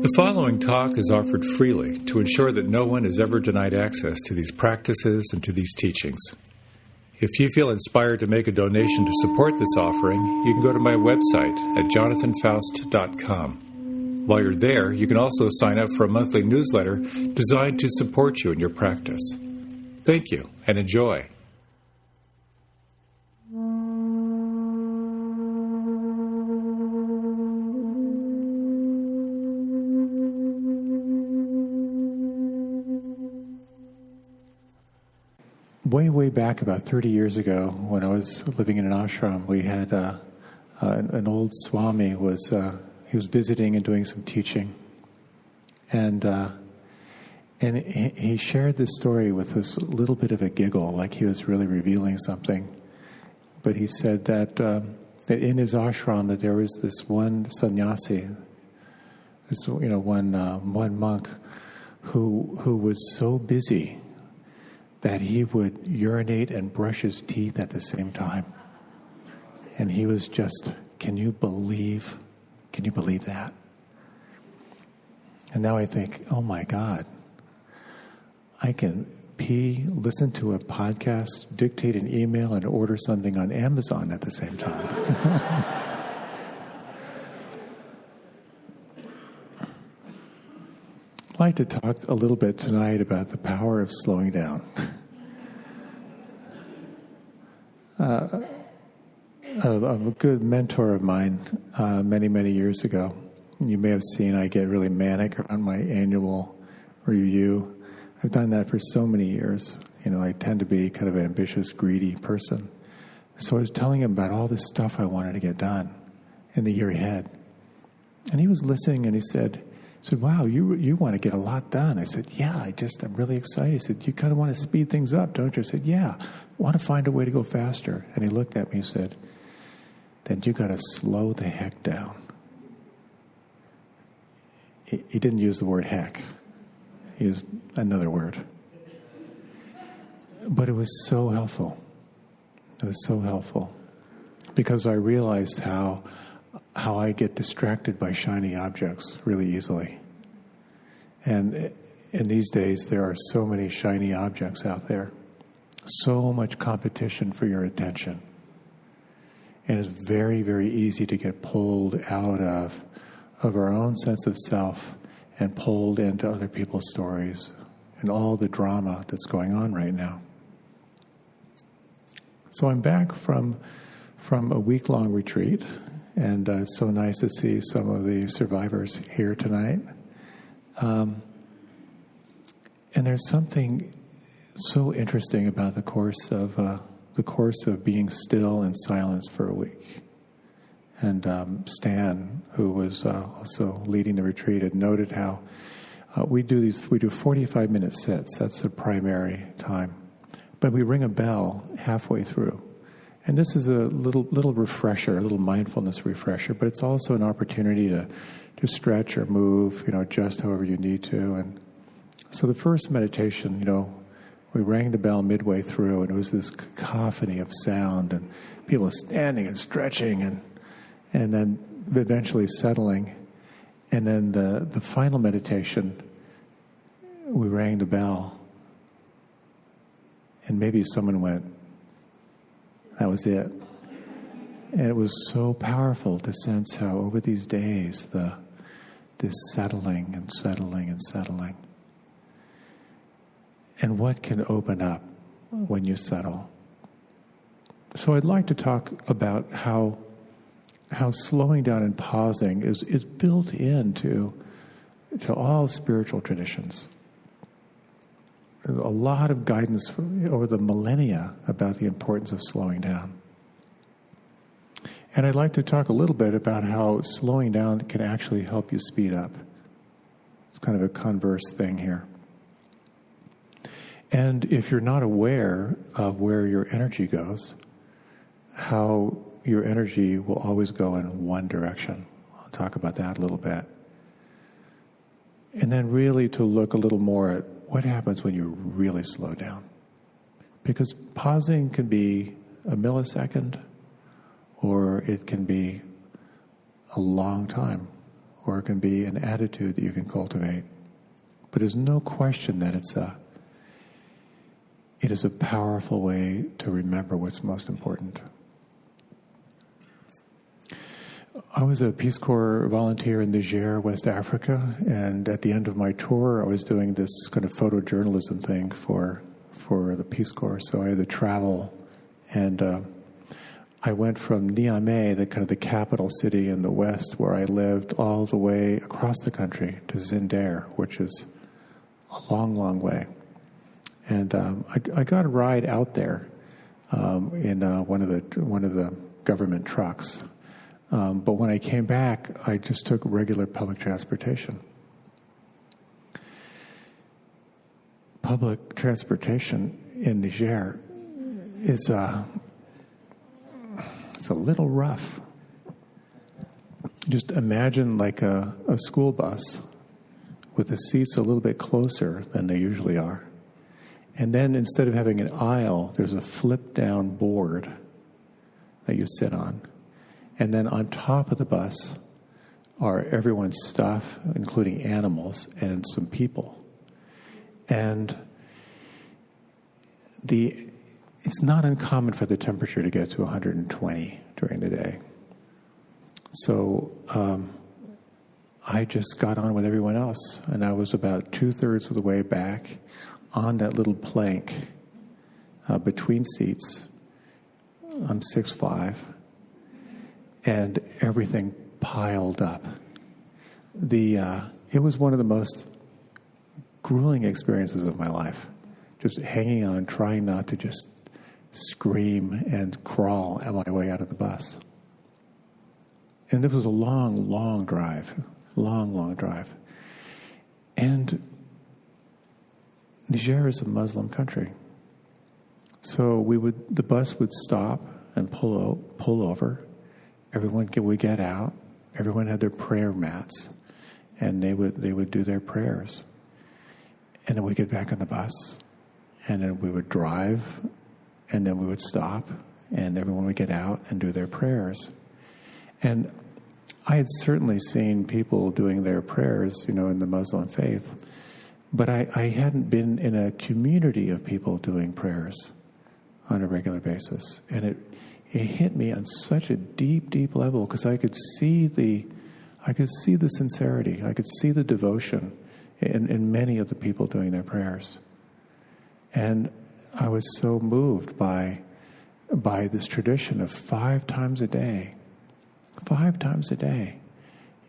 The following talk is offered freely to ensure that no one is ever denied access to these practices and to these teachings. If you feel inspired to make a donation to support this offering, you can go to my website at jonathanfoust.com. While you're there, you can also sign up for a monthly newsletter designed to support you in your practice. Thank you, and enjoy. Way back about 30 years ago, when I was living in an ashram, we had an old Swami he was visiting and doing some teaching, and he shared this story with this little bit of a giggle, like he was really revealing something. But he said that in his ashram that there was this one sannyasi, one monk who was so busy that he would urinate and brush his teeth at the same time. And he was just, can you believe that? And now I think, oh my God, I can pee, listen to a podcast, dictate an email, and order something on Amazon at the same time. I'd like to talk a little bit tonight about the power of slowing down. A good mentor of mine many years ago, you may have seen I get really manic around my annual review. I've done that for so many years. I tend to be kind of an ambitious, greedy person. So I was telling him about all this stuff I wanted to get done in the year ahead. And he was listening and he said, wow, you want to get a lot done. I said, yeah, I'm really excited. He said, you kind of want to speed things up, don't you? I said, yeah, I want to find a way to go faster. And he looked at me and said, then you got to slow the heck down. He didn't use the word heck. He used another word. But it was so helpful. It was so helpful. Because I realized how I get distracted by shiny objects really easily. And in these days, there are so many shiny objects out there. So much competition for your attention. And it's very easy to get pulled out of our own sense of self and pulled into other people's stories and all the drama that's going on right now. So I'm back from a week-long retreat, and it's so nice to see some of the survivors here tonight. And there's something so interesting about the course of being still in silence for a week. And Stan, who was also leading the retreat, had noted how we do 45-minute sits. That's the primary time. But we ring a bell halfway through. And this is a little refresher, a little mindfulness refresher, but it's also an opportunity to stretch or move, adjust however you need to. And so the first meditation, we rang the bell midway through, and it was this cacophony of sound, and people standing and stretching, and then eventually settling. And then the final meditation, we rang the bell, and maybe someone went, that was it. And it was so powerful to sense how over these days, this settling and settling and settling. And what can open up when you settle. So I'd like to talk about how slowing down and pausing is built into all spiritual traditions. There's a lot of guidance over the millennia about the importance of slowing down. And I'd like to talk a little bit about how slowing down can actually help you speed up. It's kind of a converse thing here. And if you're not aware of where your energy goes, how your energy will always go in one direction. I'll talk about that a little bit. And then really to look a little more at what happens when you really slow down. Because pausing can be a millisecond, or it can be a long time, or it can be an attitude that you can cultivate. But there's no question that it is a powerful way to remember what's most important. I was a Peace Corps volunteer in Niger, West Africa, and at the end of my tour, I was doing this kind of photojournalism thing for the Peace Corps. So I had to travel, and I went from Niamey, the capital city in the west where I lived, all the way across the country to Zinder, which is a long, long way. And I got a ride out there in one of the government trucks. But when I came back, I just took regular public transportation. Public transportation in Niger is it's a little rough. Just imagine like a school bus with the seats a little bit closer than they usually are. And then instead of having an aisle, there's a flip-down board that you sit on. And then on top of the bus are everyone's stuff, including animals and some people. And it's not uncommon for the temperature to get to 120 during the day. So I just got on with everyone else, and I was about 2/3 of the way back on that little plank between seats. I'm 6'5", and everything piled up. It was one of the most grueling experiences of my life, just hanging on, trying not to just scream and crawl on my way out of the bus. And it was a long, long drive. And Niger is a Muslim country. So the bus would stop and pull over. Everyone would get out. Everyone had their prayer mats, and they would do their prayers. And then we'd get back on the bus, and then we would drive, and then we would stop, and everyone would get out and do their prayers. And I had certainly seen people doing their prayers, in the Muslim faith, but I hadn't been in a community of people doing prayers on a regular basis. And it hit me on such a deep, deep level, because I could see the sincerity, I could see the devotion in many of the people doing their prayers. And I was so moved by this tradition of 5 times a day,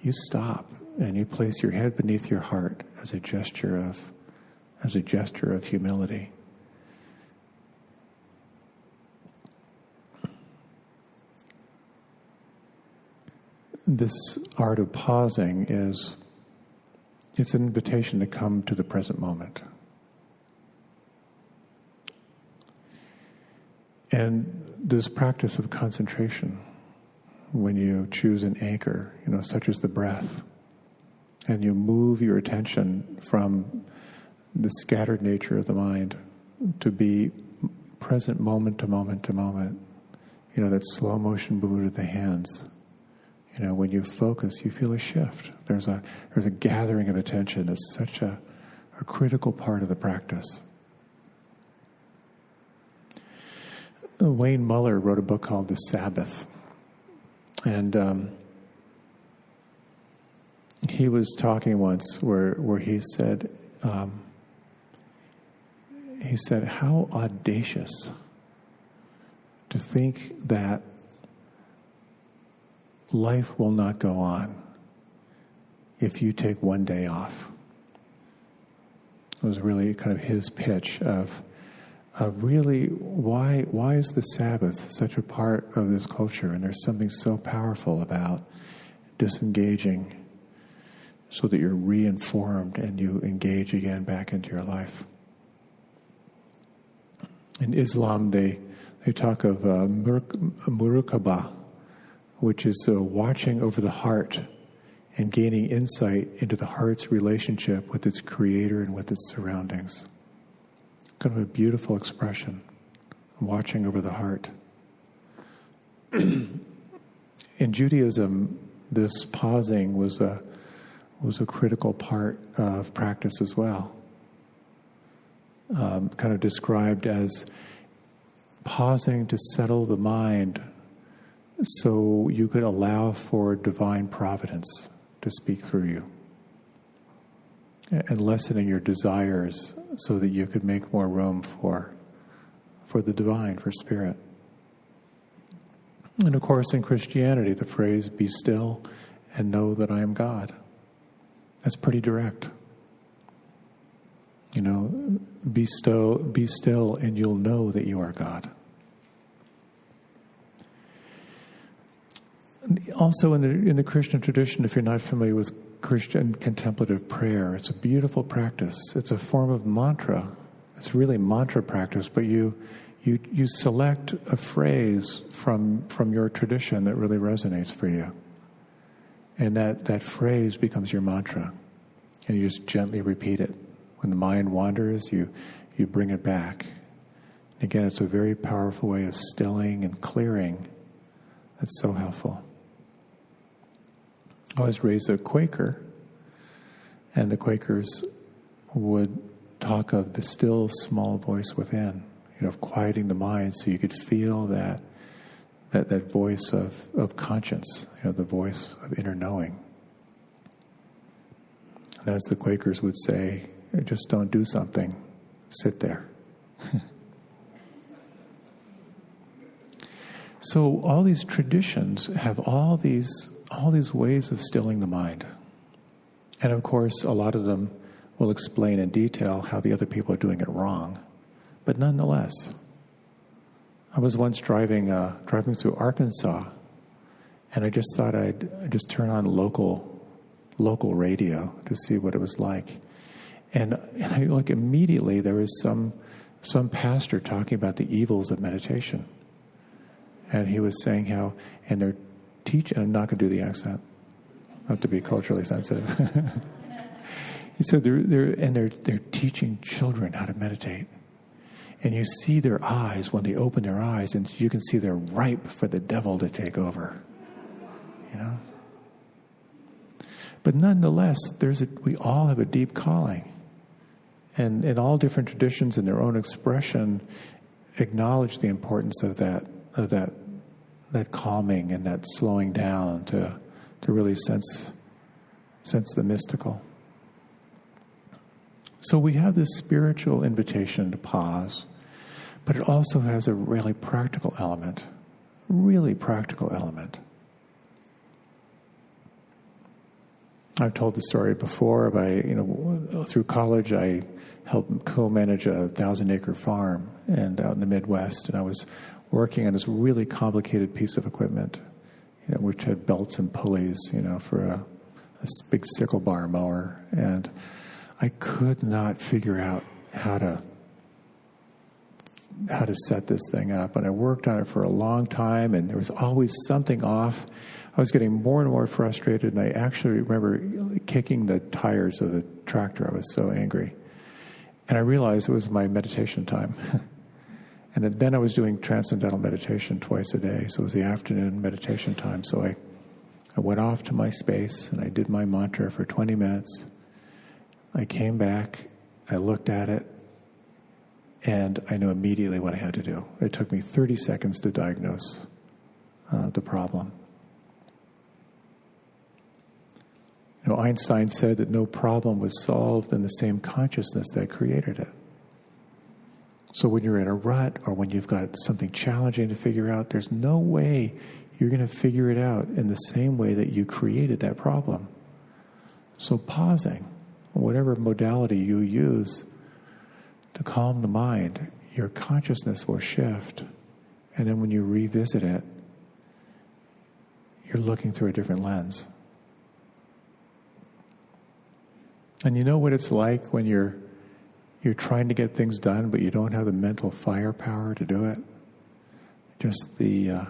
you stop and you place your head beneath your heart as a gesture of humility. This art of pausing it's an invitation to come to the present moment. And this practice of concentration, when you choose an anchor, such as the breath, and you move your attention from the scattered nature of the mind to be present moment to moment to moment, that slow motion movement of the hands. When you focus, you feel a shift. There's a gathering of attention. It's such a critical part of the practice. Wayne Muller wrote a book called The Sabbath. And he was talking once where he said, how audacious to think that life will not go on if you take one day off. It was really kind of his pitch of really why is the Sabbath such a part of this culture? And there's something so powerful about disengaging so that you're reinformed and you engage again back into your life. In Islam, they talk of muraqabah, which is watching over the heart and gaining insight into the heart's relationship with its creator and with its surroundings. Kind of a beautiful expression, watching over the heart. In Judaism, this pausing was a was a critical part of practice as well. Kind of described as pausing to settle the mind so you could allow for divine providence to speak through you, and lessening your desires so that you could make more room for the divine, for spirit. And of course, in Christianity, the phrase, "be still and know that I am God." That's pretty direct. You know, be still and you'll know that you are God. Also in the Christian tradition, if you're not familiar with Christian contemplative prayer, it's a beautiful practice. It's a form of mantra. It's really mantra practice, but you select a phrase from your tradition that really resonates for you. And that phrase becomes your mantra. And you just gently repeat it. When the mind wanders, you bring it back. And again, it's a very powerful way of stilling and clearing. That's so helpful. I was raised a Quaker, and the Quakers would talk of the still small voice within, of quieting the mind so you could feel that voice of conscience, the voice of inner knowing. And as the Quakers would say, just don't do something, sit there. So all these traditions have all these ways of stilling the mind. And of course, a lot of them will explain in detail how the other people are doing it wrong. But nonetheless, I was once driving through Arkansas, and I just thought I'd just turn on local radio to see what it was like. And immediately there was some pastor talking about the evils of meditation. And he was saying how, and they're teaching, I'm not going to do the accent, not to be culturally sensitive. He said they're teaching children how to meditate. And you see their eyes when they open their eyes, and you can see they're ripe for the devil to take over. But nonetheless, we all have a deep calling. And in all different traditions in their own expression, acknowledge the importance of that calming and that slowing down to really sense the mystical. So we have this spiritual invitation to pause, but it also has a really practical element. I've told the story before, but through college I helped co-manage a 1,000-acre farm and out in the Midwest, and I was working on this really complicated piece of equipment, which had belts and pulleys, for a big sickle bar mower, and I could not figure out how to set this thing up, and I worked on it for a long time, and there was always something off. I was getting more and more frustrated, and I actually remember kicking the tires of the tractor. I was so angry. And I realized it was my meditation time. And then I was doing transcendental meditation twice a day, so it was the afternoon meditation time. So I went off to my space, and I did my mantra for 20 minutes. I came back, I looked at it, and I knew immediately what I had to do. It took me 30 seconds to diagnose the problem. Einstein said that no problem was solved in the same consciousness that created it. So when you're in a rut or when you've got something challenging to figure out, there's no way you're going to figure it out in the same way that you created that problem. So pausing, whatever modality you use to calm the mind, your consciousness will shift. And then when you revisit it, you're looking through a different lens. And you know what it's like when you're trying to get things done, but you don't have the mental firepower to do it? Just you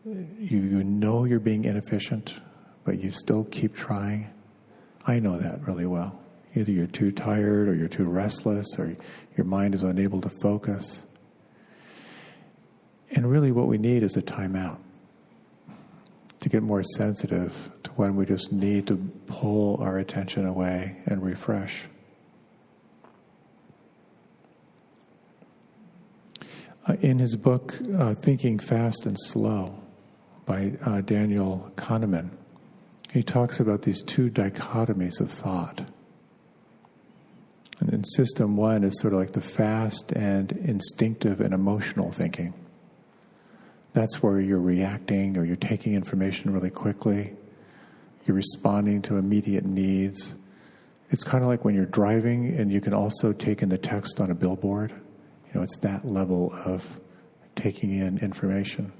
know you're being inefficient, but you still keep trying. I know that really well. Either you're too tired, or you're too restless, or your mind is unable to focus. And really what we need is a timeout. to get more sensitive to when we just need to pull our attention away and refresh. In his book, Thinking Fast and Slow, by Daniel Kahneman, he talks about these two dichotomies of thought. And in system one is sort of like the fast and instinctive and emotional thinking. That's where you're reacting or you're taking information really quickly. You're responding to immediate needs. It's kind of like when you're driving and you can also take in the text on a billboard. It's that level of taking in information.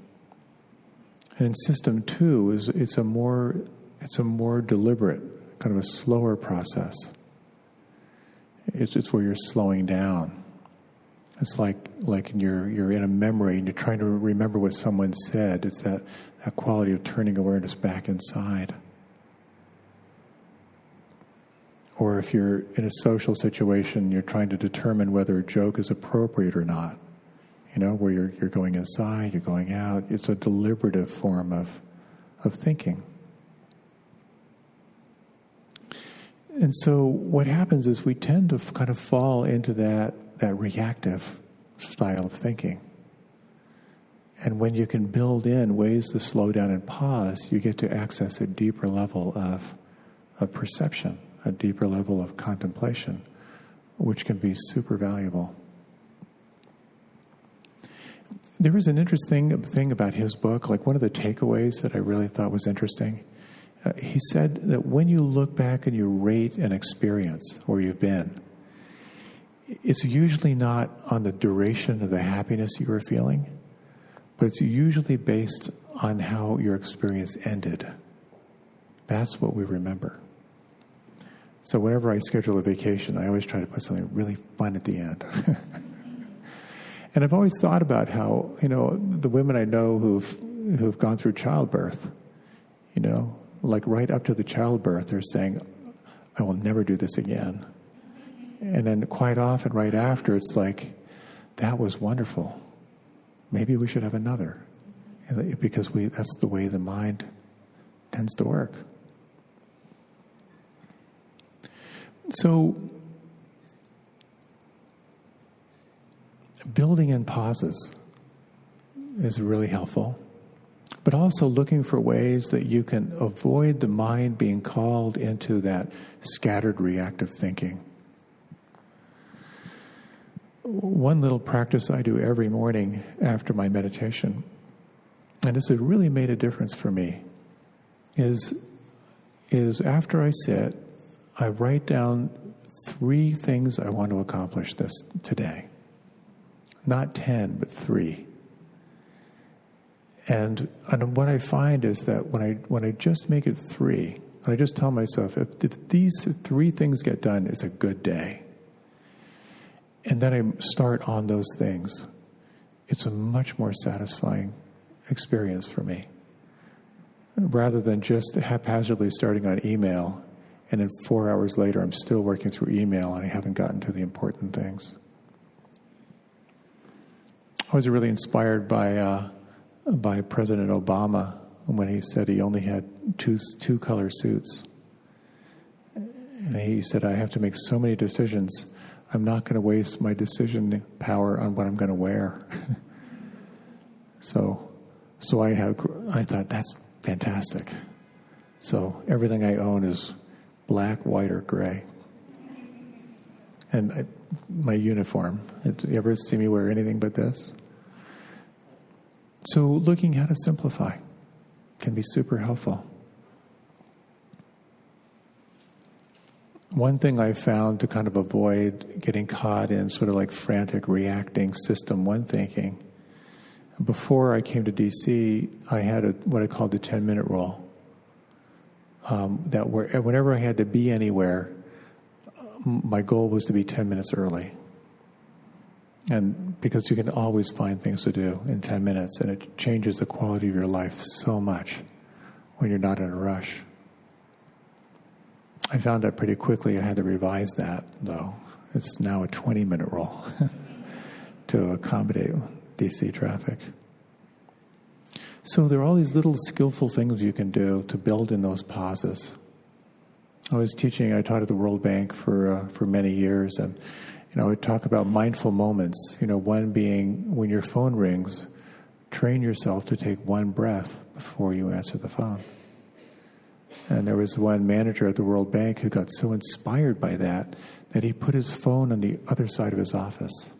And in system two it's a more deliberate, kind of a slower process. It's where you're slowing down. It's like you're in a memory and you're trying to remember what someone said. It's that quality of turning awareness back inside. Or if you're in a social situation, you're trying to determine whether a joke is appropriate or not. Where you're going inside, you're going out. It's a deliberative form of thinking. And so what happens is we tend to kind of fall into that reactive style of thinking. And when you can build in ways to slow down and pause, you get to access a deeper level of perception, a deeper level of contemplation, which can be super valuable. There was an interesting thing about his book, like one of the takeaways that I really thought was interesting. He said that when you look back and you rate an experience where you've been, it's usually not on the duration of the happiness you were feeling, but it's usually based on how your experience ended. That's what we remember. So whenever I schedule a vacation, I always try to put something really fun at the end. And I've always thought about how, the women I know who've gone through childbirth, like right up to the childbirth, they're saying, I will never do this again. And then quite often right after, it's like, that was wonderful. Maybe we should have another. Because that's the way the mind tends to work. So, building in pauses is really helpful, but also looking for ways that you can avoid the mind being called into that scattered reactive thinking. One little practice I do every morning after my meditation, and this has really made a difference for me, is after I sit, I write down 3 things I want to accomplish today. Not 10, but 3. And what I find is that when I just make it 3, and I just tell myself, if these 3 things get done, it's a good day. And then I start on those things. It's a much more satisfying experience for me. Rather than just haphazardly starting on email, and then 4 hours later I'm still working through email and I haven't gotten to the important things. I was really inspired by President Obama when he said he only had two color suits. And he said, I have to make so many decisions. I'm not going to waste my decision power on what I'm going to wear. So I thought, that's fantastic. So everything I own is black, white, or gray. And my uniform. You ever see me wear anything but this? So looking how to simplify can be super helpful. One thing I found to kind of avoid getting caught in sort of like frantic reacting system one thinking, before I came to DC, I had what I called the 10-minute rule. That whenever I had to be anywhere, my goal was to be 10 minutes early. And because you can always find things to do in 10 minutes, and it changes the quality of your life so much when you're not in a rush. I found out pretty quickly I had to revise that, though. It's now a 20-minute rule to accommodate DC traffic. So there are all these little skillful things you can do to build in those pauses. I taught at the World Bank for many years, and I would talk about mindful moments. One being when your phone rings, train yourself to take one breath before you answer the phone. And there was one manager at the World Bank who got so inspired by that he put his phone on the other side of his office.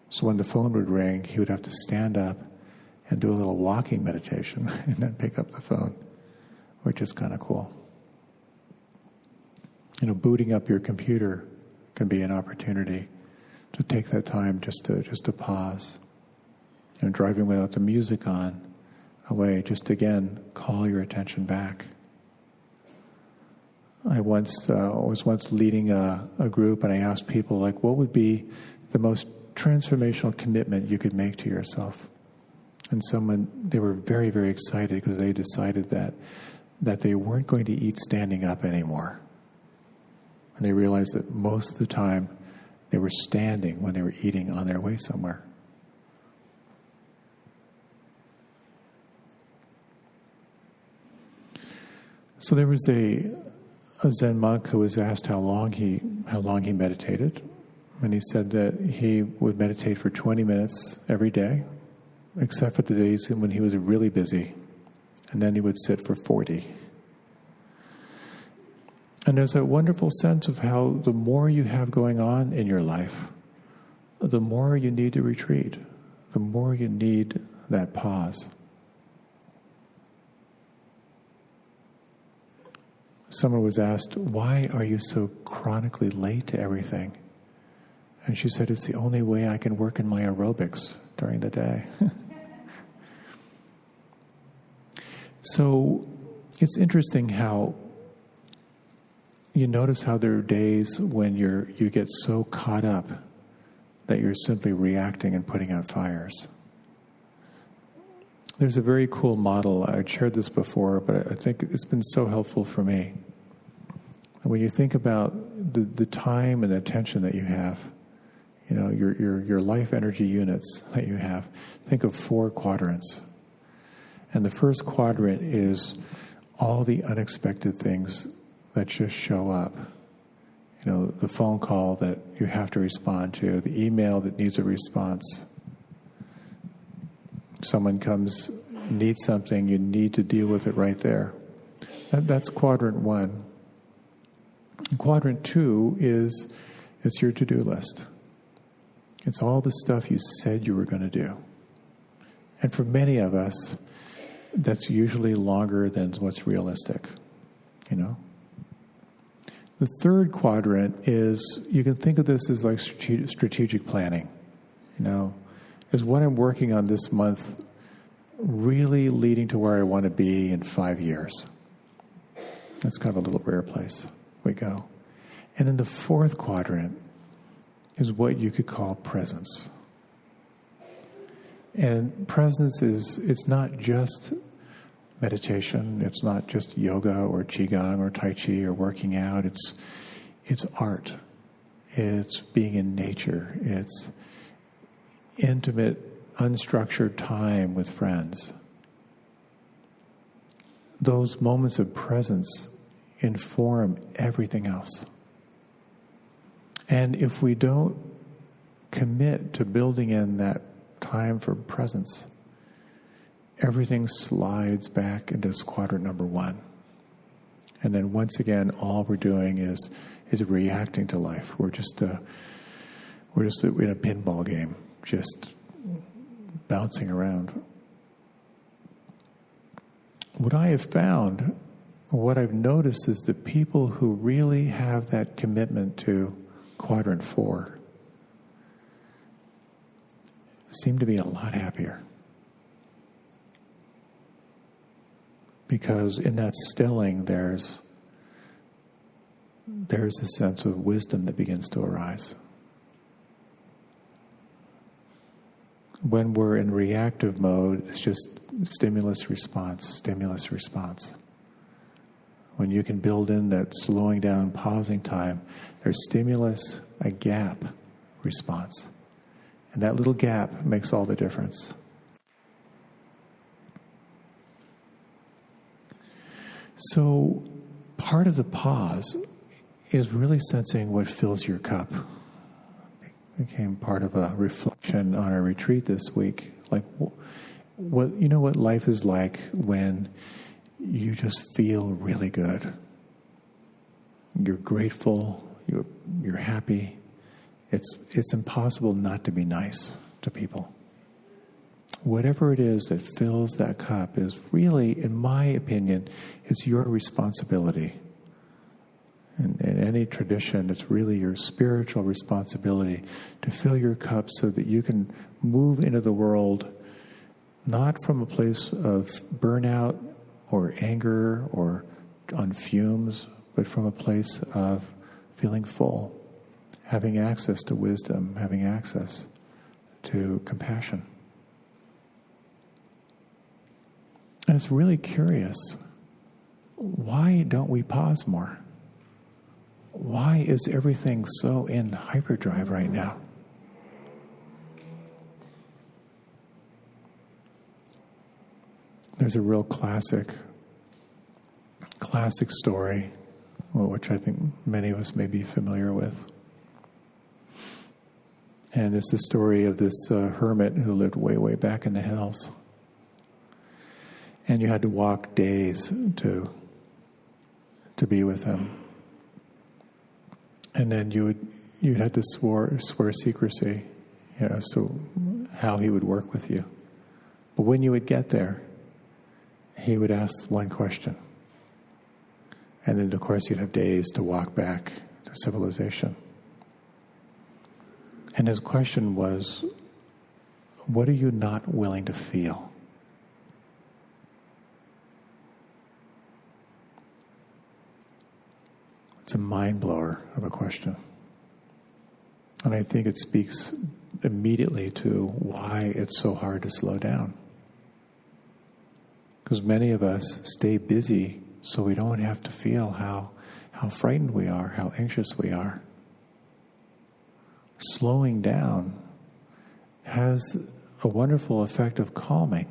So when the phone would ring, he would have to stand up and do a little walking meditation and then pick up the phone, which is kind of cool. Booting up your computer can be an opportunity to take that time just to pause. Driving without the music on, away, just again, call your attention back. I was once leading a group, and I asked people, what would be the most transformational commitment you could make to yourself? And they were very, very excited because they decided that they weren't going to eat standing up anymore. And they realized that most of the time they were standing when they were eating on their way somewhere. So there was a Zen monk who was asked how long he meditated, and he said that he would meditate for 20 minutes every day, except for the days when he was really busy, and then he would sit for 40. And there's a wonderful sense of how the more you have going on in your life, the more you need to retreat, the more you need that pause. Someone was asked, why are you so chronically late to everything? And she said, it's the only way I can work in my aerobics during the day. So it's interesting how you notice how there are days when you get so caught up that you're simply reacting and putting out fires. There's a very cool model. I'd shared this before, but I think it's been so helpful for me. When you think about the time and attention that you have, your life energy units that you have, think of 4 quadrants. And the first quadrant is all the unexpected things that just show up. The phone call that you have to respond to, the email that needs a response. Someone needs something, you need to deal with it right there. That's quadrant 1. Quadrant 2 is your to-do list. It's all the stuff you said you were going to do. And for many of us, that's usually longer than what's realistic, The third quadrant is, you can think of this as like strategic planning. Is what I'm working on this month really leading to where I want to be in 5 years? That's kind of a little rare place we go. And then the fourth quadrant is what you could call presence. And presence it's not just meditation, it's not just yoga or qigong or tai chi or working out, it's art. It's being in nature. It's intimate, unstructured time with friends. Those moments of presence inform everything else. And if we don't commit to building in that time for presence, everything slides back into quadrant number 1. And then once again, all we're doing is reacting to life. We're just in a pinball game, just bouncing around. What I have found, what I've noticed, is the people who really have that commitment to quadrant 4 seem to be a lot happier. Because in that stilling, there's a sense of wisdom that begins to arise. When we're in reactive mode, it's just stimulus, response. When you can build in that slowing down, pausing time, there's stimulus, a gap, response. And that little gap makes all the difference. So part of the pause is really sensing what fills your cup. It became part of a reflection on our retreat this week. Like, what life is like when you just feel really good. You're grateful. You're happy. It's impossible not to be nice to people. Whatever it is that fills that cup is really, in my opinion, is your responsibility. In any tradition, it's really your spiritual responsibility to fill your cup so that you can move into the world not from a place of burnout or anger or on fumes, but from a place of feeling full, having access to wisdom, having access to compassion. And it's really curious. Why don't we pause more? Why is everything so in hyperdrive right now? There's a real classic story, which I think many of us may be familiar with. And it's the story of this hermit who lived way, way back in the hills. And you had to walk days to be with him. And then you'd have to swear secrecy, as to how he would work with you. But when you would get there, he would ask one question. And then, of course, you'd have days to walk back to civilization. And his question was, what are you not willing to feel? It's a mind blower of a question. And I think it speaks immediately to why it's so hard to slow down. Because many of us stay busy so we don't have to feel how frightened we are, how anxious we are. Slowing down has a wonderful effect of calming.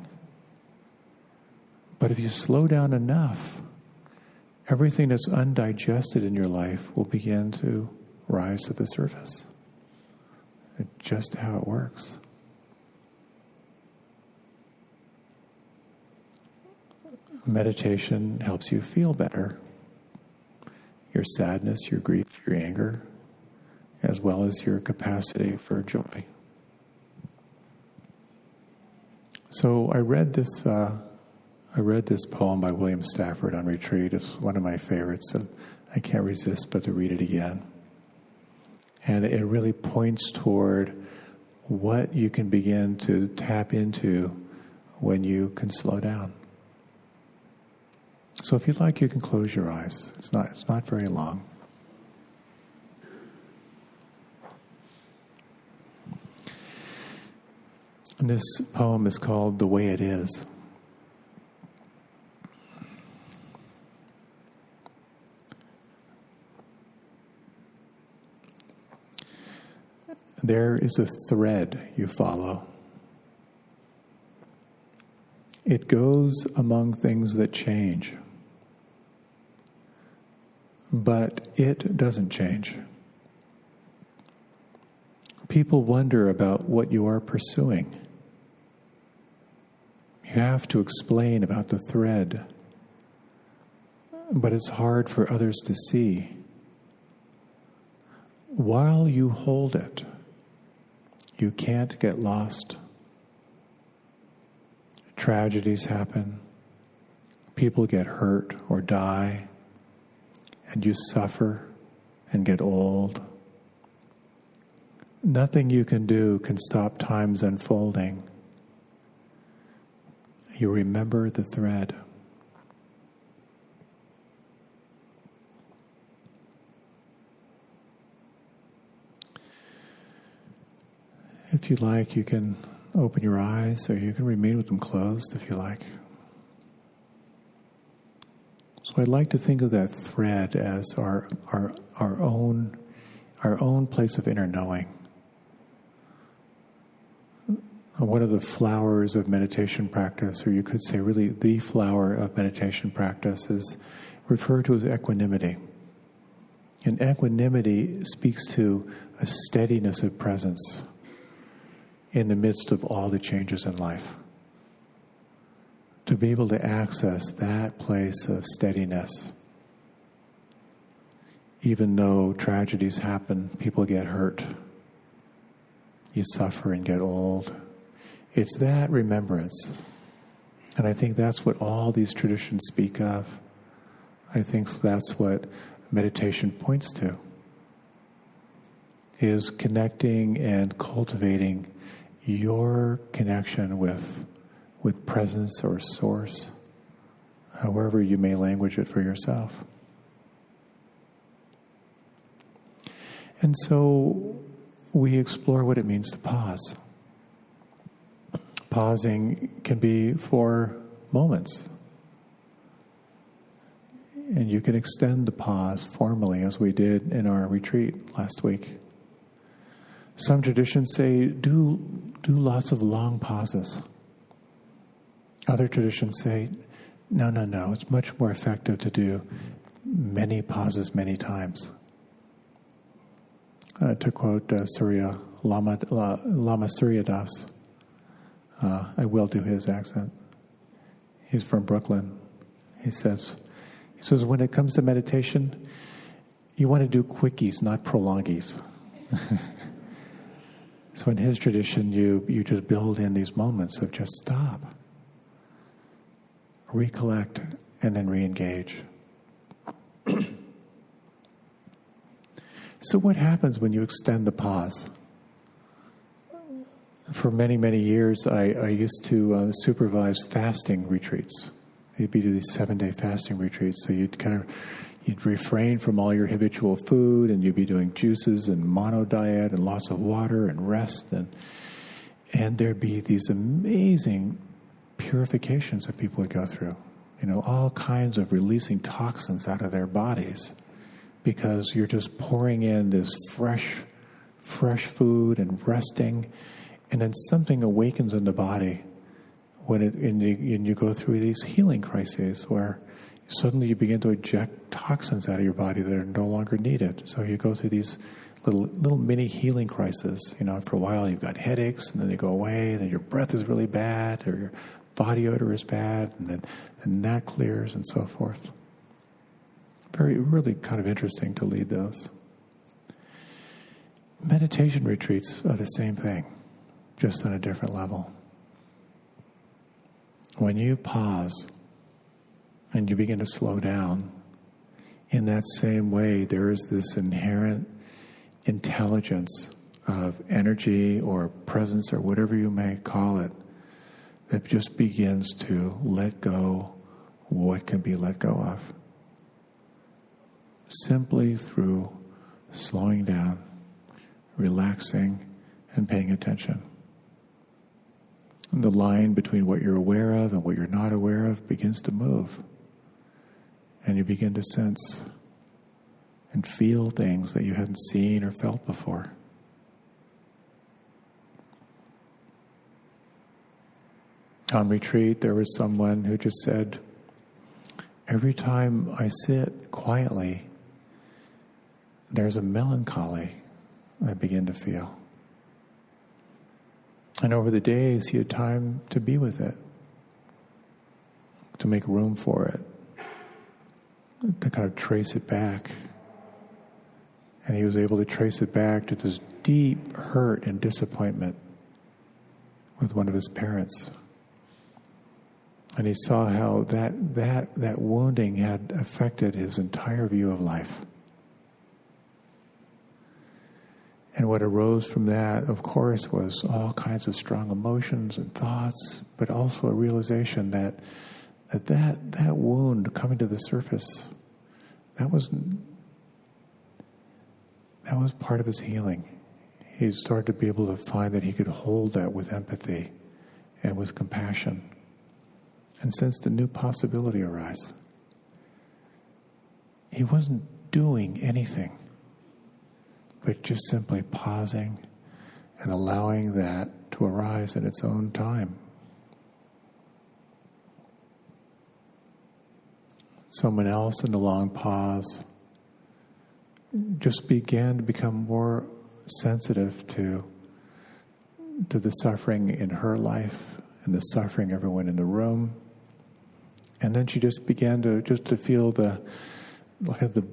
But if you slow down enough, everything that's undigested in your life will begin to rise to the surface. It's just how it works. Meditation helps you feel better. Your sadness, your grief, your anger, as well as your capacity for joy. So I read this poem by William Stafford on retreat. It's one of my favorites, and I can't resist but to read it again. And it really points toward what you can begin to tap into when you can slow down. So if you'd like, you can close your eyes. It's not very long. And this poem is called "The Way It Is." There is a thread you follow. It goes among things that change. But it doesn't change. People wonder about what you are pursuing. You have to explain about the thread, but it's hard for others to see. While you hold it, you can't get lost. Tragedies happen. People get hurt or die. And you suffer and get old. Nothing you can do can stop time's unfolding. You remember the thread. If you like, you can open your eyes, or you can remain with them closed if you like. So I'd like to think of that thread as our own place of inner knowing. One of the flowers of meditation practice, or you could say really the flower of meditation practice, is referred to as equanimity. And equanimity speaks to a steadiness of presence in the midst of all the changes in life. To be able to access that place of steadiness. Even though tragedies happen, people get hurt, you suffer and get old. It's that remembrance. And I think that's what all these traditions speak of. I think that's what meditation points to, is connecting and cultivating your connection with presence or source, however you may language it for yourself. And so we explore what it means to pause. Pausing can be for moments. And you can extend the pause formally, as we did in our retreat last week. Some traditions say do lots of long pauses. Other traditions say, no, it's much more effective to do many pauses many times. To quote Lama Surya Das, I will do his accent. He's from Brooklyn. He says, when it comes to meditation, you want to do quickies, not prolongies. So in his tradition, you just build in these moments of just stop, recollect, and then re-engage. So what happens when you extend the pause? For many, many years, I used to supervise fasting retreats. You'd be doing these 7-day fasting retreats, so you'd refrain from all your habitual food, and you'd be doing juices and mono diet and lots of water and rest, and there'd be these amazing purifications that people would go through. All kinds of releasing toxins out of their bodies, because you're just pouring in this fresh food and resting, and then something awakens in the body when you go through these healing crises where suddenly you begin to eject toxins out of your body that are no longer needed. So you go through these little mini healing crises. For a while you've got headaches, and then they go away, and then your breath is really bad, or your body odor is bad, and that clears, and so forth. Really kind of interesting to lead those. Meditation retreats are the same thing, just on a different level. When you pause and you begin to slow down, in that same way, there is this inherent intelligence of energy or presence or whatever you may call it that just begins to let go what can be let go of. Simply through slowing down, relaxing, and paying attention. And the line between what you're aware of and what you're not aware of begins to move. And you begin to sense and feel things that you hadn't seen or felt before. On retreat, there was someone who just said, every time I sit quietly, there's a melancholy I begin to feel. And over the days, he had time to be with it, to make room for it, to kind of trace it back. And he was able to trace it back to this deep hurt and disappointment with one of his parents. And he saw how that wounding had affected his entire view of life. And what arose from that, of course, was all kinds of strong emotions and thoughts, but also a realization that wound coming to the surface, that was part of his healing. He started to be able to find that he could hold that with empathy and with compassion, and sensed a new possibility arise. He wasn't doing anything, but just simply pausing and allowing that to to arise in its own time. Someone else in the long pause just began to become more sensitive to the suffering in her life and the suffering of everyone in the room. And then she just began to feel the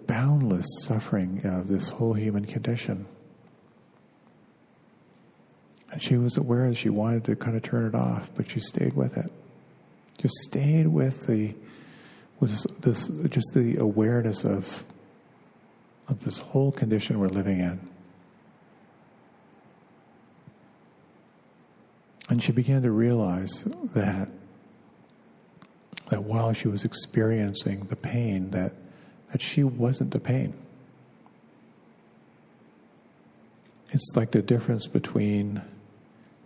boundless suffering of this whole human condition. And she was aware that she wanted to kind of turn it off, but she stayed with it. Just stayed with the awareness of this whole condition we're living in. And she began to realize that while she was experiencing the pain, that she wasn't the pain. It's like the difference between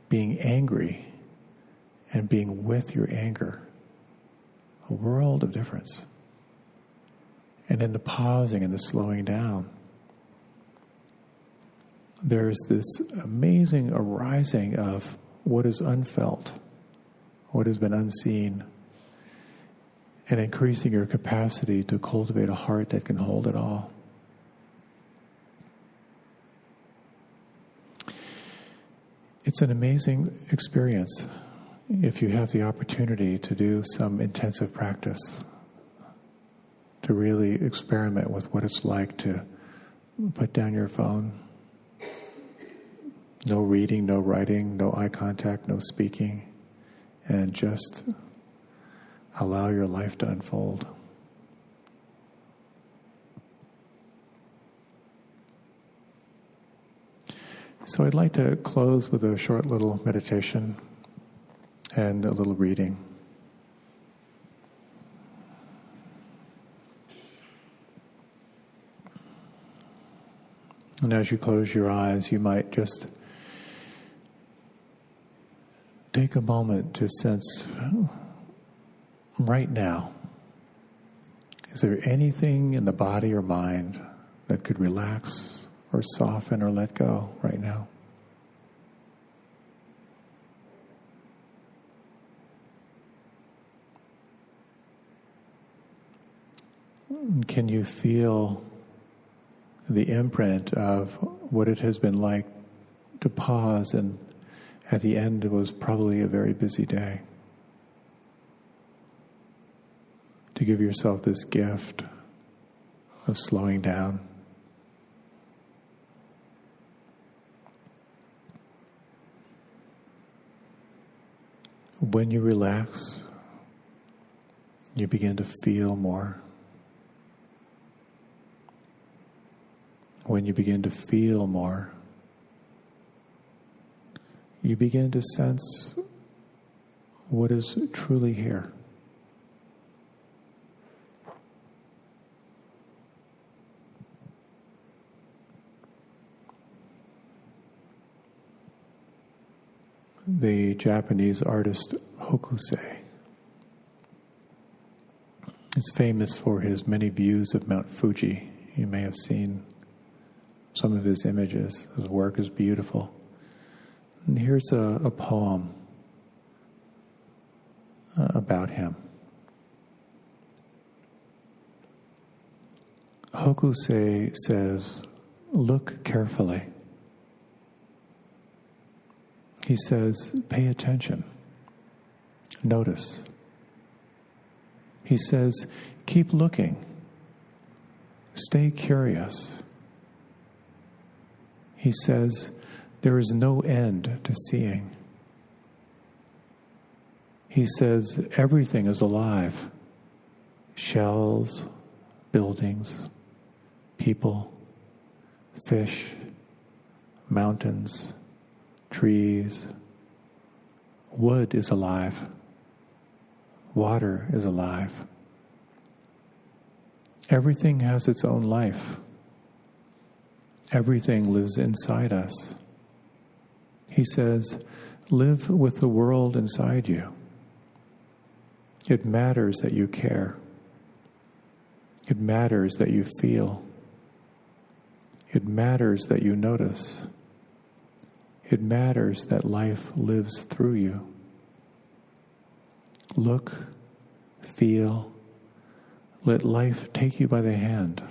being angry and being with your anger. A world of difference. And in the pausing and the slowing down, there's this amazing arising of what is unfelt, what has been unseen, and increasing your capacity to cultivate a heart that can hold it all. It's an amazing experience if you have the opportunity to do some intensive practice, to really experiment with what it's like to put down your phone. No reading, no writing, no eye contact, no speaking, and just allow your life to unfold. So I'd like to close with a short little meditation and a little reading. And as you close your eyes, you might just take a moment to sense, right now, is there anything in the body or mind that could relax or soften or let go right now? Can you feel the imprint of what it has been like to pause, and at the end it was probably a very busy day? To give yourself this gift of slowing down. When you relax, you begin to feel more. When you begin to feel more, you begin to sense what is truly here. The Japanese artist Hokusei is famous for his many views of Mount Fuji. You may have seen some of his images. His work is beautiful. And here's a poem about him. Hokusei says, "Look carefully." He says, "Pay attention. Notice." He says, "Keep looking. Stay curious." He says, "There is no end to seeing." He says, "Everything is alive. Shells, buildings, people, fish, mountains, trees. Wood is alive. Water is alive. Everything has its own life. Everything lives inside us." He says, "Live with the world inside you. It matters that you care. It matters that you feel. It matters that you notice. It matters that life lives through you. Look, feel, let life take you by the hand.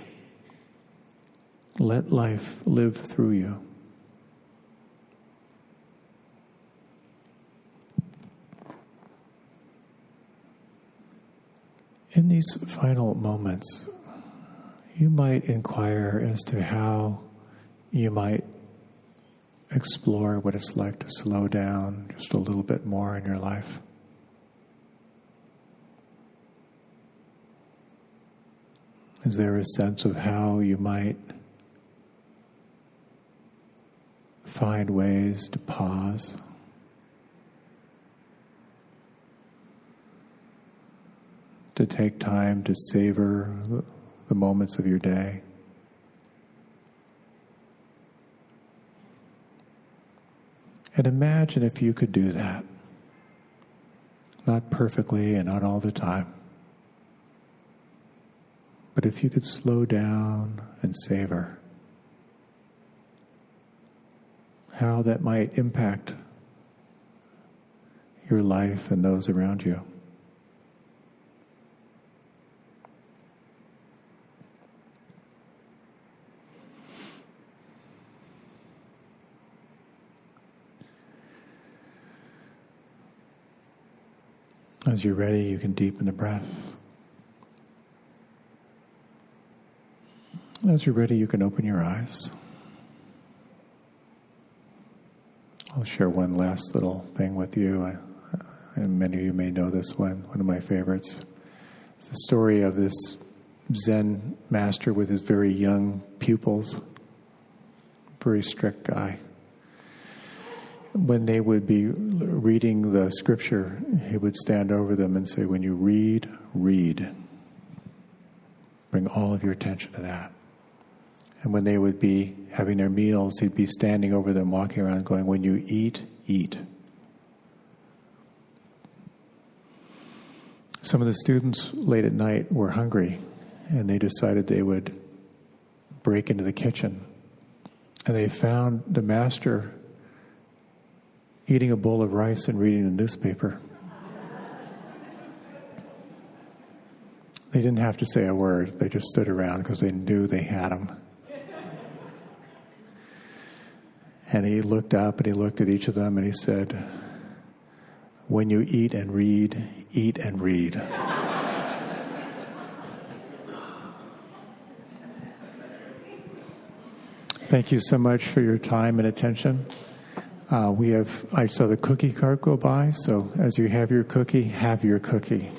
Let life live through you. In these final moments, you might inquire as to how you might explore what it's like to slow down just a little bit more in your life. Is there a sense of how you might find ways to pause? To take time to savor the moments of your day? And imagine if you could do that. Not perfectly and not all the time. But if you could slow down and savor, how that might impact your life and those around you. As you're ready, you can deepen the breath. As you're ready, you can open your eyes. I'll share one last little thing with you, and many of you may know this one of my favorites. It's the story of this Zen master with his very young pupils, very strict guy. When they would be reading the scripture, he would stand over them and say, when you read, read. Bring all of your attention to that. And when they would be having their meals, he'd be standing over them, walking around going, when you eat, eat. Some of the students late at night were hungry, and they decided they would break into the kitchen. And they found the master eating a bowl of rice and reading the newspaper. They didn't have to say a word. They just stood around because they knew they had him. And he looked up and he looked at each of them and he said, when you eat and read, eat and read. Thank you so much for your time and attention. I saw the cookie cart go by, so as you have your cookie, have your cookie.